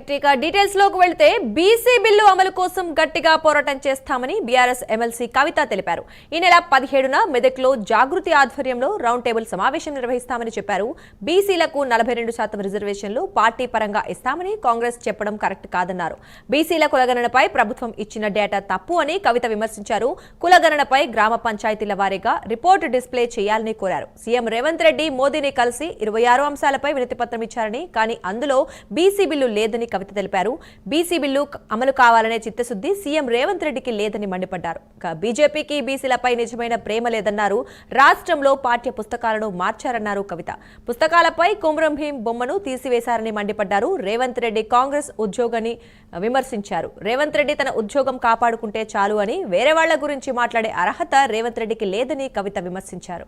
Details లోకి వెళ్తే BC bill అమలు కోసం గట్టిగా పోరాటం చేస్తామని బీఆర్ఎస్ ఎమ్మెల్సీ కవిత తెలిపారు. ఈ నెల 17న మెదక్లో జాగృతి ఆధ్వర్యంలో రౌండ్ టేబుల్ సమావేశం నిర్వహిస్తామని చెప్పారు. బీసీలకు 42% రిజర్వేషన్లు పార్టీ పరంగా ఇస్తామని కాంగ్రెస్ చెప్పడం కరెక్ట్ కాదన్నారు. బీసీల కులగణనపై ప్రభుత్వం ఇచ్చిన డేటా తప్పు అని కవిత విమర్శించారు. కులగణనపై గ్రామ పంచాయతీల వారీగా రిపోర్టు డిస్ప్లే చేయాలని కోరారు. సీఎం రేవంత్ రెడ్డి మోదీని కలిసి 26 అంశాలపై వినతిపత్రం ఇచ్చారని, కానీ అందులో బీసీ బిల్లు లేదని కవిత తెలిపారు. బీసీ బిల్లు అమలు కావాలనే చిత్తశుద్ధి సీఎం రేవంత్ రెడ్డికి లేదని మండిపడ్డారు. బీజేపీకి బీసీలపై నిజమైన ప్రేమ లేదన్నారు. రాష్ట్రంలో పాఠ్య పుస్తకాలను మార్చారన్నారు కవిత. పుస్తకాలపై కొమరం భీం బొమ్మను తీసివేశారని మండిపడ్డారు. రేవంత్ రెడ్డి కాంగ్రెస్ ఉద్యోగాన్ని విమర్శించారు. రేవంత్ రెడ్డి తన ఉద్యోగం కాపాడుకుంటే చాలు అని, వేరే వాళ్ల గురించి మాట్లాడే అర్హత రేవంత్ రెడ్డికి లేదని కవిత విమర్శించారు.